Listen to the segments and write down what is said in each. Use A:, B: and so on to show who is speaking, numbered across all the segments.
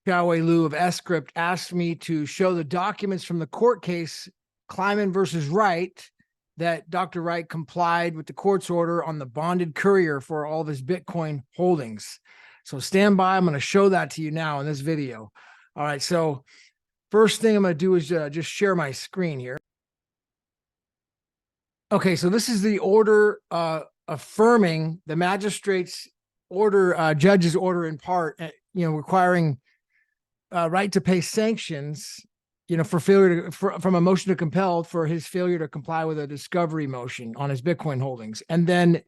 A: Xiaowei Liu of S-Script asked me to show the documents from the court case Kleiman versus Wright that Dr. Wright complied with the court's order on the bonded courier for all of his Bitcoin holdings. So stand by. I'm going to show that to you now in this video. All right. So first thing I'm going to do is just share my screen here. Okay. So this is the order affirming the magistrate's order, judge's order in part, requiring Wright to pay sanctions, for failure to, from a motion to compel for his failure to comply with a discovery motion on his Bitcoin holdings, and then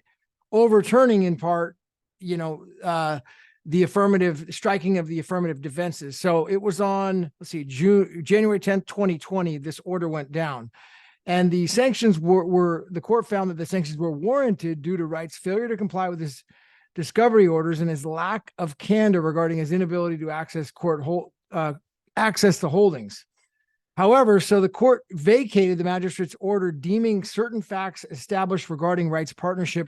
A: overturning in part, the affirmative striking of the affirmative defenses. So it was on, January 10th, 2020, this order went down. And the sanctions were the court found that the sanctions were warranted due to Wright's failure to comply with his discovery orders and his lack of candor regarding his inability to access access the holdings. However, so the court vacated the magistrate's order deeming certain facts established regarding Wright's partnership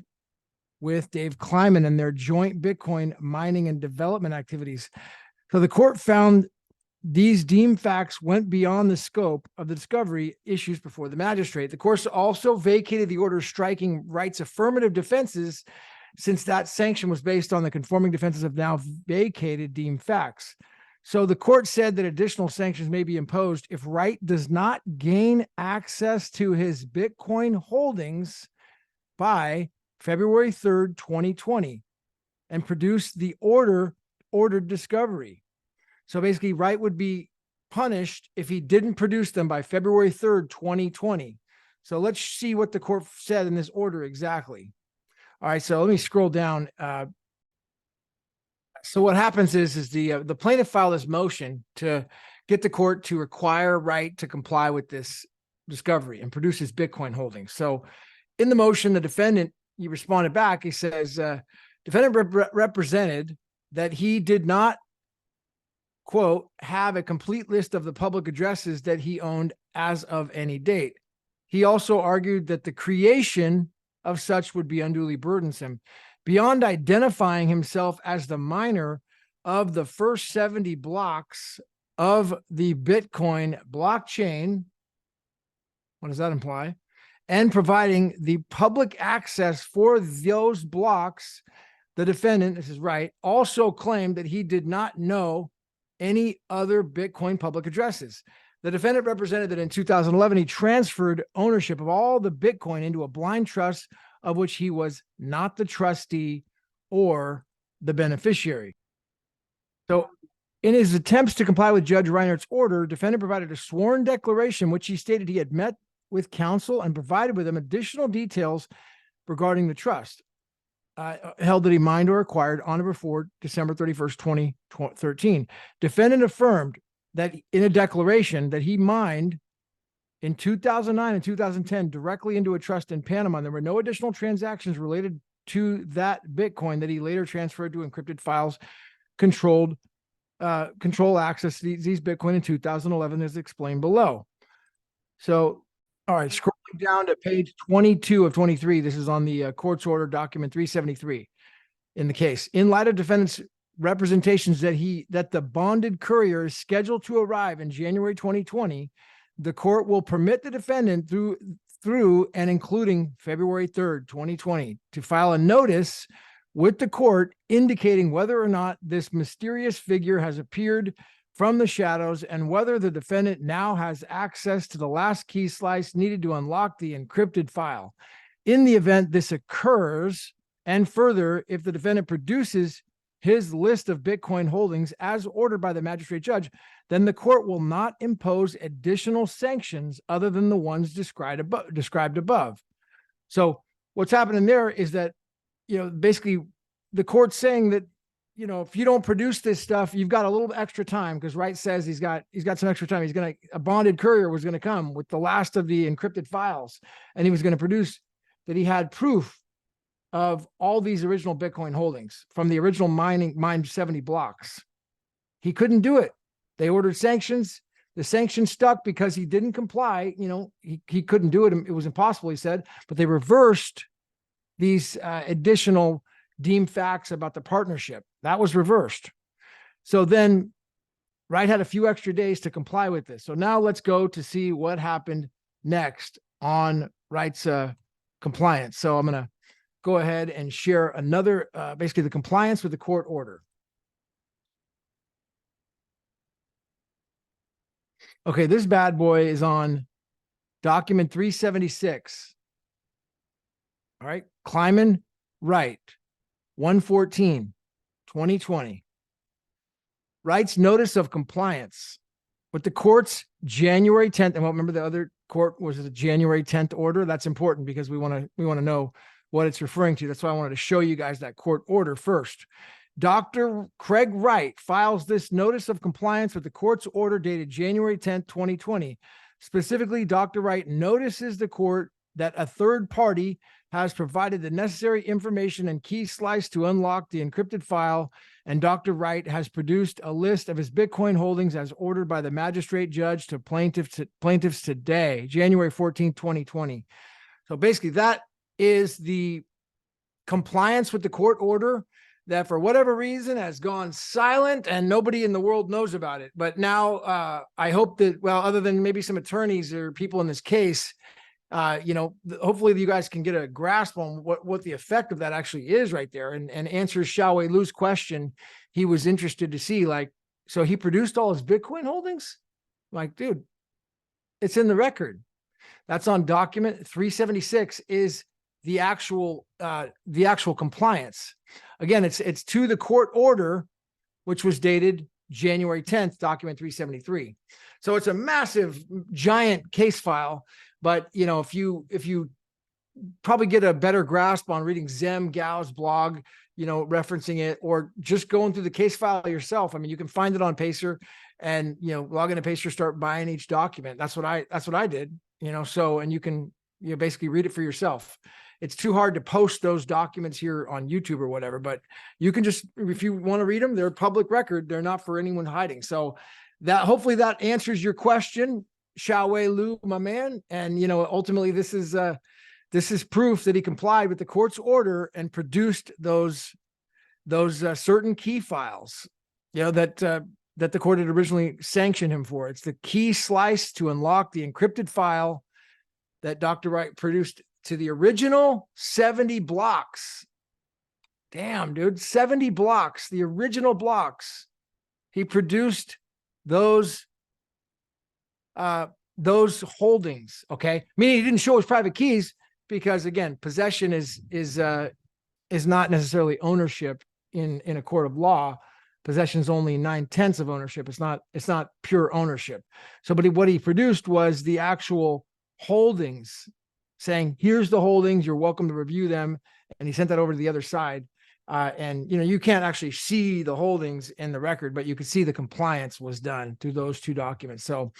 A: with Dave Kleiman and their joint Bitcoin mining and development activities. So the court found these deemed facts went beyond the scope of the discovery issues before the magistrate. The court also vacated the order striking Wright's affirmative defenses, since that sanction was based on the conforming defenses of now vacated deemed facts. So the court said that additional sanctions may be imposed if Wright does not gain access to his Bitcoin holdings by February 3rd, 2020, and produce the ordered discovery. So basically, Wright would be punished if he didn't produce them by February 3rd, 2020. So let's see what the court said in this order exactly. All right, so let me scroll down. So what happens is the plaintiff filed this motion to get the court to require Wright to comply with this discovery and produce his Bitcoin holdings. So in the motion, the defendant, he responded back. He says, defendant represented that he did not, quote, have a complete list of the public addresses that he owned as of any date. He also argued that the creation of such would be unduly burdensome. Beyond identifying himself as the miner of the first 70 blocks of the Bitcoin blockchain, what does that imply? And providing the public access for those blocks, the defendant, this is Wright, also claimed that he did not know any other Bitcoin public addresses. The defendant represented that in 2011, he transferred ownership of all the Bitcoin into a blind trust of which he was not the trustee or the beneficiary. So in his attempts to comply with Judge Reinhardt's order, defendant provided a sworn declaration, which he stated he had met with counsel and provided with him additional details regarding the trust, held that he mined or acquired on or before December 31st, 2013. Defendant affirmed that in a declaration that he mined in 2009 and 2010 directly into a trust in Panama. There were no additional transactions related to that Bitcoin that he later transferred to encrypted files, control access to these Bitcoin in 2011, as explained below. So, all right, scrolling down to page 22 of 23, this is on the court's order, document 373 in the case. In light of defendant's representations that the bonded courier is scheduled to arrive in January 2020, the court will permit the defendant through and including February 3rd, 2020, to file a notice with the court indicating whether or not this mysterious figure has appeared from the shadows and whether the defendant now has access to the last key slice needed to unlock the encrypted file. In the event this occurs, and further, if the defendant produces his list of Bitcoin holdings as ordered by the magistrate judge, then the court will not impose additional sanctions other than the ones described above. So what's happening there is that, basically the court's saying that, if you don't produce this stuff, you've got a little extra time, because Wright says he's got some extra time. A bonded courier was going to come with the last of the encrypted files, and he was going to produce that he had proof of all these original Bitcoin holdings from the original mined 70 blocks. He couldn't do it. They ordered sanctions. The sanctions stuck because he didn't comply. He couldn't do it. It was impossible, he said, but they reversed these additional deemed facts about the partnership. That was reversed. So then Wright had a few extra days to comply with this. So now let's go to see what happened next on Wright's compliance. So I'm going to go ahead and share another, basically the compliance with the court order. Okay, this bad boy is on document 376. All right, Kleiman, Wright, 1/14/2020. Wright's notice of compliance with the court's January 10th. And remember, the other court was a January 10th order. That's important because we want to know what it's referring to. That's why I wanted to show you guys that court order first. Dr. Craig Wright files this notice of compliance with the court's order dated January 10th, 2020. Specifically, Dr. Wright notices the court that a third party has provided the necessary information and key slice to unlock the encrypted file, and Dr. Wright has produced a list of his Bitcoin holdings as ordered by the magistrate judge to plaintiffs today, January 14th, 2020. So basically, that is the compliance with the court order that for whatever reason has gone silent and nobody in the world knows about it. But now I hope that, well, other than maybe some attorneys or people in this case, hopefully you guys can get a grasp on what the effect of that actually is right there, and answers Xiaowei Lu's question. He was interested to see, like, so he produced all his Bitcoin holdings? Like, dude, it's in the record. That's on document 376 is the actual compliance. Again, it's to the court order, which was dated January 10th, document 373. So it's a massive, giant case file. But, if you probably get a better grasp on reading Zem Gao's blog, referencing it, or just going through the case file yourself. I mean, you can find it on Pacer and, log into Pacer, start buying each document. That's what I did, so, and you can, basically read it for yourself. It's too hard to post those documents here on YouTube or whatever, but you can just, if you want to read them, they're public record. They're not for anyone hiding. So hopefully that answers your question, Xiaowei Lu, my man. And, ultimately this is proof that he complied with the court's order and produced those certain key files, that the court had originally sanctioned him for. It's the key slice to unlock the encrypted file that Dr. Wright produced to the original 70 blocks. Damn, dude, 70 blocks, the original blocks. He produced those holdings. Okay. Meaning he didn't show his private keys because, again, possession is not necessarily ownership in a court of law. Possession is only 9/10 of ownership. It's not pure ownership. So, but what he produced was the actual holdings, saying, here's the holdings, you're welcome to review them. And he sent that over to the other side. And, you can't actually see the holdings in the record, but you could see the compliance was done through those two documents. So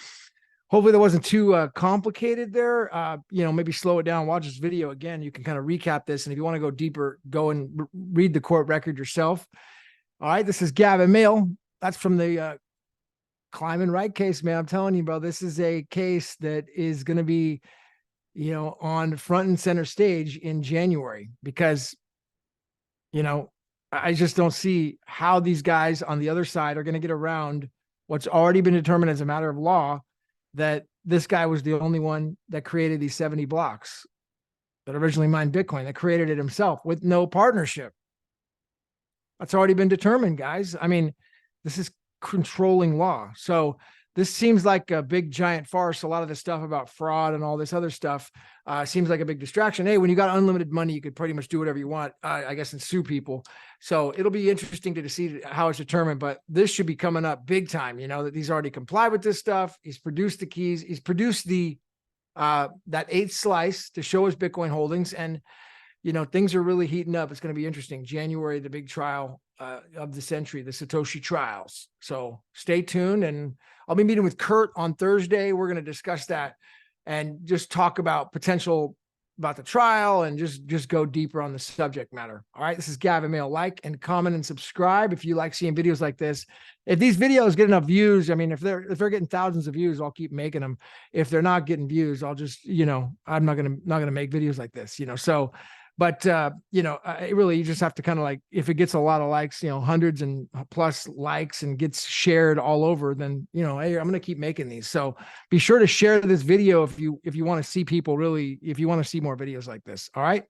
A: hopefully that wasn't too complicated there. Maybe slow it down, watch this video again. You can kind of recap this. And if you want to go deeper, go and read the court record yourself. All right. This is Gavin Mail. That's from the Kleiman Wright case, man. I'm telling you, bro, this is a case that is going to be, on front and center stage in January, because, I just don't see how these guys on the other side are going to get around what's already been determined as a matter of law, that this guy was the only one that created these 70 blocks that originally mined Bitcoin, that created it himself with no partnership. That's already been determined, guys. I mean, this is controlling law. So this seems like a big giant farce. A lot of the stuff about fraud and all this other stuff seems like a big distraction. Hey, when you got unlimited money, you could pretty much do whatever you want, I guess, and sue people. So it'll be interesting to see how it's determined, but this should be coming up big time, that he's already complied with this stuff. He's produced the keys. He's produced that 8th slice to show his Bitcoin holdings. And, things are really heating up. It's going to be interesting. January, the big trial of the century, the Satoshi trials. So stay tuned, and I'll be meeting with Kurt on Thursday. We're going to discuss that and just talk about about the trial and just go deeper on the subject matter. All right. This is Gavin Mail. Like and comment and subscribe if you like seeing videos like this. If these videos get enough views, I mean, if they're getting thousands of views, I'll keep making them. If they're not getting views, I'll just, I'm not going to make videos like this, so But, you know, really, you just have to kind of like, if it gets a lot of likes, you know, hundreds and plus likes and gets shared all over, then, you know, hey, I'm going to keep making these. So be sure to share this video if you want to see people really, if you want to see more videos like this. All right.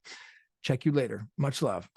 A: Check you later. Much love.